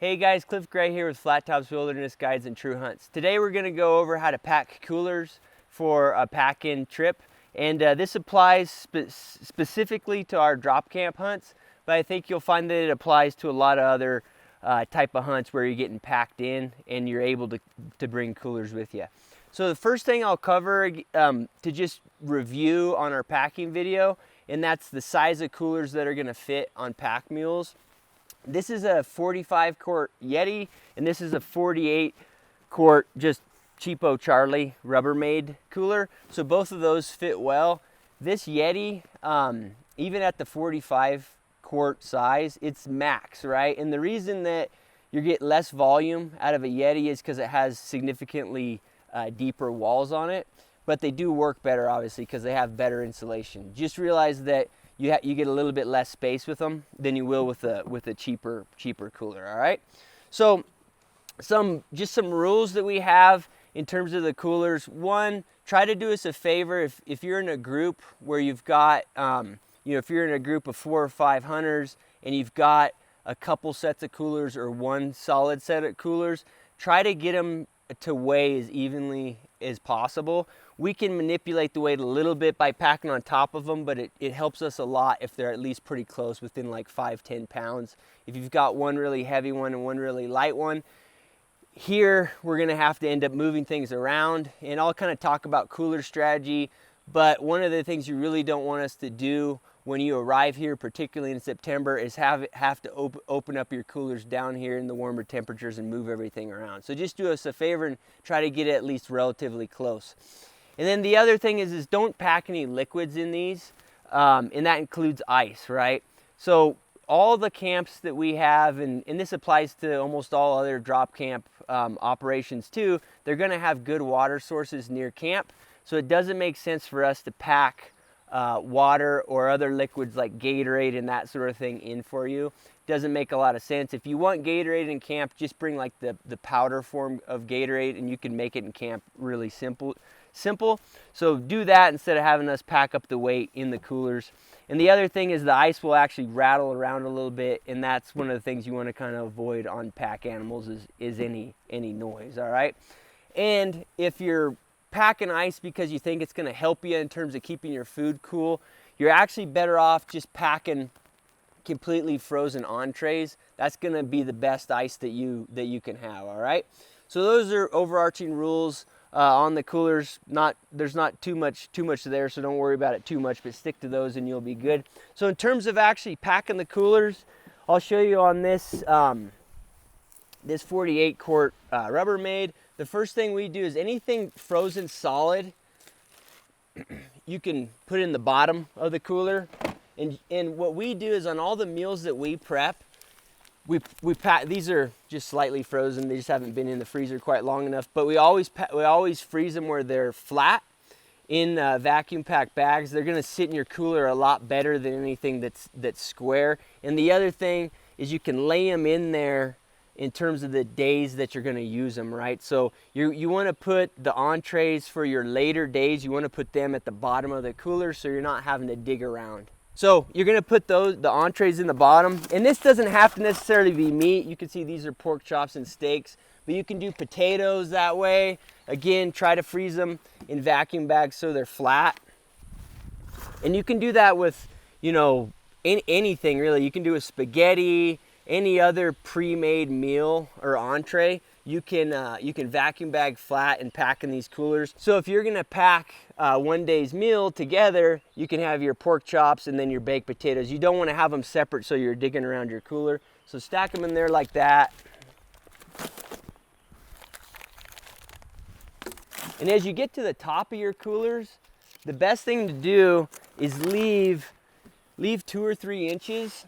Hey guys, Cliff Gray here with Flat Tops Wilderness Guides and True Hunts. Today we're going to go over how to pack coolers for a pack-in trip, and this applies specifically to our drop camp hunts, but I think you'll find that it applies to a lot of other type of hunts where you're getting packed in and you're able to bring coolers with you. So the first thing I'll cover to just review on our packing video, and that's the size of coolers that are going to fit on pack mules. This is a 45 quart Yeti, and this is a 48 quart just cheapo Charlie Rubbermaid cooler. So both of those fit well. This Yeti, even at the 45 quart size, it's max, right? And the reason that you get less volume out of a Yeti is because it has significantly deeper walls on it, but they do work better obviously because they have better insulation. Just realize that you get a little bit less space with them than you will with a cheaper cooler. All right. So some rules that we have in terms of the coolers. One, try to do us a favor if you're in a group where you've got if you're in a group of 4 or 5 hunters and you've got a couple sets of coolers or one solid set of coolers, try to get them to weigh as evenly as possible. We can manipulate the weight a little bit by packing on top of them, but it helps us a lot if they're at least pretty close, within like 5-10 pounds. If you've got one really heavy one and one really light one, here we're gonna have to end up moving things around, and I'll kind of talk about cooler strategy. But one of the things you really don't want us to do when you arrive here, particularly in September, is have to open up your coolers down here in the warmer temperatures and move everything around. So just do us a favor and try to get it at least relatively close. And then the other thing is don't pack any liquids in these, and that includes ice, right? So all the camps that we have, and this applies to almost all other drop camp operations too, they're gonna have good water sources near camp. So it doesn't make sense for us to pack water or other liquids like Gatorade and that sort of thing in for you. Doesn't make a lot of sense. If you want Gatorade in camp, just bring like the powder form of Gatorade, and you can make it in camp really simple. So do that instead of having us pack up the weight in the coolers. And the other thing is the ice will actually rattle around a little bit, and that's one of the things you want to kind of avoid on pack animals is any noise. All right. And if you're packing ice because you think it's going to help you in terms of keeping your food cool, you're actually better off just packing completely frozen entrees. That's going to be the best ice that you can have. All right. So those are overarching rules on the coolers. There's not too much there, so don't worry about it too much, but stick to those and you'll be good. So in terms of actually packing the coolers, I'll show you on this this 48 quart Rubbermaid. The first thing we do is anything frozen solid you can put in the bottom of the cooler, and what we do is on all the meals that we prep, we pack. These are just slightly frozen, they just haven't been in the freezer quite long enough, but we always freeze them where they're flat in vacuum packed bags. They're going to sit in your cooler a lot better than anything that's square. And the other thing is you can lay them in there in terms of the days that you're going to use them, right? So you want to put the entrees for your later days, you want to put them at the bottom of the cooler so you're not having to dig around. So you're going to put the entrees in the bottom, and this doesn't have to necessarily be meat. You can see these are pork chops and steaks, but you can do potatoes that way. Again, try to freeze them in vacuum bags so they're flat. And you can do that with, anything really. You can do a spaghetti, any other pre-made meal or entree. You can vacuum bag flat and pack in these coolers. So if you're gonna pack one day's meal together, you can have your pork chops and then your baked potatoes. You don't want to have them separate so you're digging around your cooler. So stack them in there like that. And as you get to the top of your coolers, the best thing to do is leave 2 or 3 inches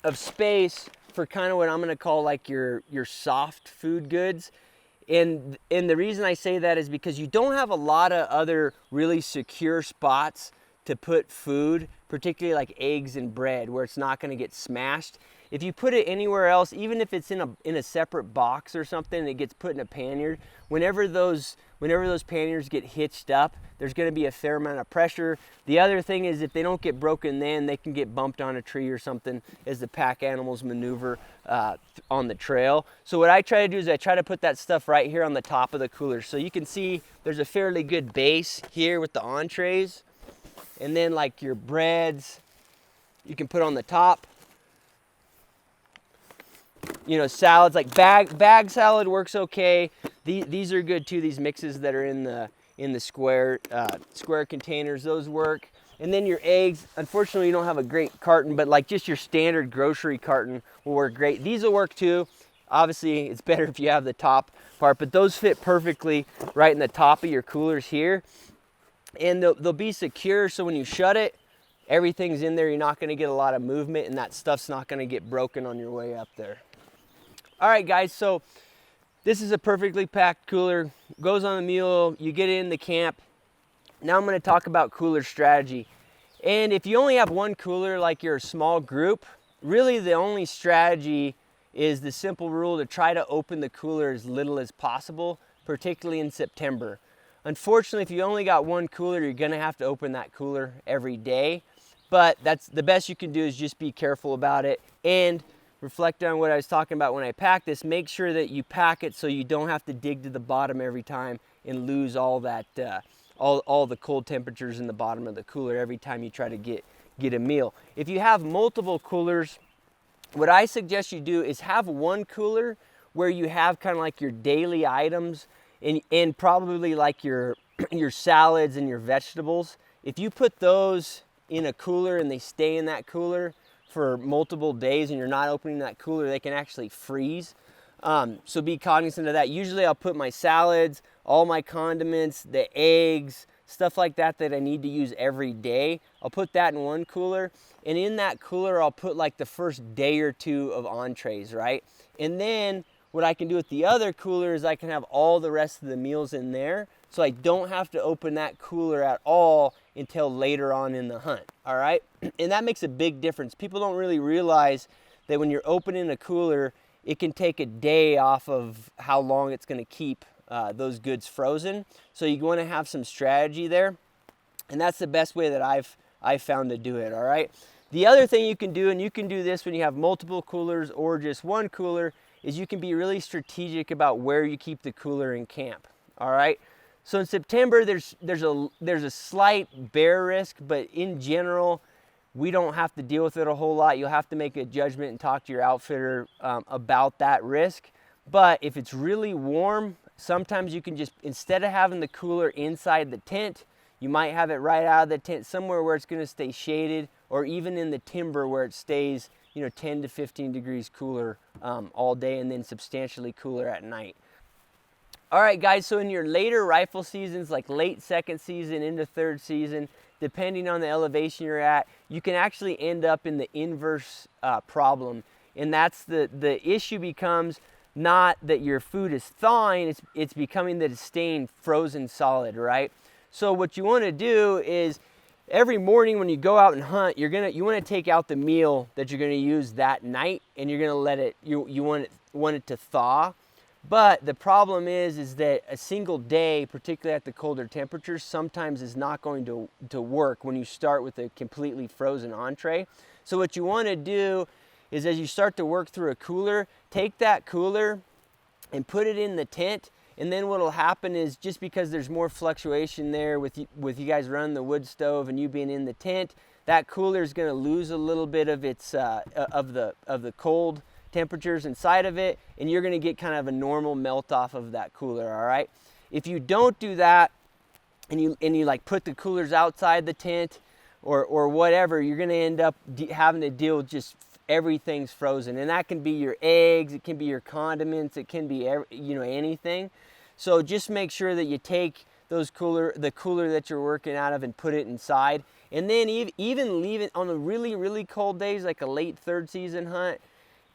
of space for kind of what I'm going to call like your soft food goods. And the reason I say that is because you don't have a lot of other really secure spots to put food, particularly like eggs and bread, where it's not going to get smashed. If you put it anywhere else, even if it's in a separate box or something, and it gets put in a pannier, whenever those panniers get hitched up, there's going to be a fair amount of pressure. The other thing is, if they don't get broken, then they can get bumped on a tree or something as the pack animals maneuver on the trail. So what I try to do is I try to put that stuff right here on the top of the cooler. So you can see there's a fairly good base here with the entrees, and then like your breads you can put on the top. You know, salads, like bag salad works okay. These are good too. These mixes that are in the square containers, those work. And then your eggs, unfortunately you don't have a great carton, but like just your standard grocery carton will work great. These will work too. Obviously it's better if you have the top part, but those fit perfectly right in the top of your coolers here. And they'll be secure, so when you shut it, everything's in there. You're not gonna get a lot of movement, and that stuff's not gonna get broken on your way up there. All right, guys, so this is a perfectly packed cooler. Goes on the mule, you get it in the camp. Now I'm gonna talk about cooler strategy. And if you only have one cooler, like you're a small group, really the only strategy is the simple rule to try to open the cooler as little as possible, particularly in September. Unfortunately, if you only got one cooler, you're gonna have to open that cooler every day. But that's the best you can do, is just be careful about it. And reflect on what I was talking about when I packed this. Make sure that you pack it so you don't have to dig to the bottom every time and lose all that, all the cold temperatures in the bottom of the cooler every time you try to get a meal. If you have multiple coolers, what I suggest you do is have one cooler where you have kind of like your daily items and probably like your salads and your vegetables. If you put those in a cooler and they stay in that cooler for multiple days and you're not opening that cooler, they can actually freeze. So be cognizant of that. Usually I'll put my salads, all my condiments, the eggs, stuff like that I need to use every day. I'll put that in one cooler, and in that cooler I'll put like the first day or two of entrees, right? And then what I can do with the other cooler is I can have all the rest of the meals in there, so I don't have to open that cooler at all until later on in the hunt, all right? And that makes a big difference. People don't really realize that when you're opening a cooler, it can take a day off of how long it's gonna keep those goods frozen. So you wanna have some strategy there, and that's the best way that I've found to do it, all right? The other thing you can do, and you can do this when you have multiple coolers or just one cooler, is you can be really strategic about where you keep the cooler in camp, all right? So in September, there's a slight bear risk, but in general, we don't have to deal with it a whole lot. You'll have to make a judgment and talk to your outfitter about that risk. But if it's really warm, sometimes you can just, instead of having the cooler inside the tent, you might have it right out of the tent somewhere where it's gonna stay shaded, or even in the timber where it stays, 10 to 15 degrees cooler all day, and then substantially cooler at night. All right, guys, so in your later rifle seasons, like late second season into third season, depending on the elevation you're at, you can actually end up in the inverse problem. And that's the issue becomes not that your food is thawing, it's becoming that it's staying frozen solid, right? So what you want to do is every morning when you go out and hunt, you want to take out the meal that you're going to use that night, and you're going to let it, you want it to thaw. But the problem is that a single day, particularly at the colder temperatures, sometimes is not going to work when you start with a completely frozen entree. So what you want to do is, as you start to work through a cooler, take that cooler and put it in the tent. And then what will happen is, just because there's more fluctuation there with you guys running the wood stove and you being in the tent, that cooler is going to lose a little bit of its of the cold temperatures inside of it, and you're going to get kind of a normal melt off of that cooler, all right? If you don't do that, and you like put the coolers outside the tent or whatever, you're going to end up having to deal with just everything's frozen. And that can be your eggs, it can be your condiments, it can be anything. So just make sure that you take the cooler that you're working out of and put it inside. And then even leave it on the really, really cold days, like a late third season hunt.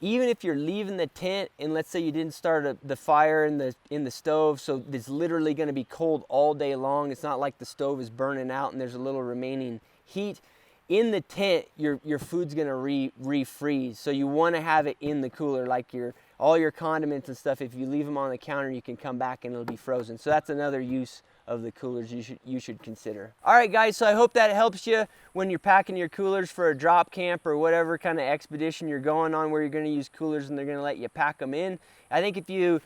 Even if you're leaving the tent, and let's say you didn't start the fire in the stove, so it's literally going to be cold all day long. It's not like the stove is burning out and there's a little remaining heat. in the tent, your food's gonna refreeze. So you wanna have it in the cooler, like all your condiments and stuff. If you leave them on the counter, you can come back and it'll be frozen. So that's another use of the coolers you should consider. All right, guys, so I hope that helps you when you're packing your coolers for a drop camp or whatever kind of expedition you're going on where you're gonna use coolers and they're gonna let you pack them in. I think if you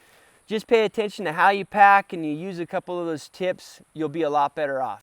just pay attention to how you pack and you use a couple of those tips, you'll be a lot better off.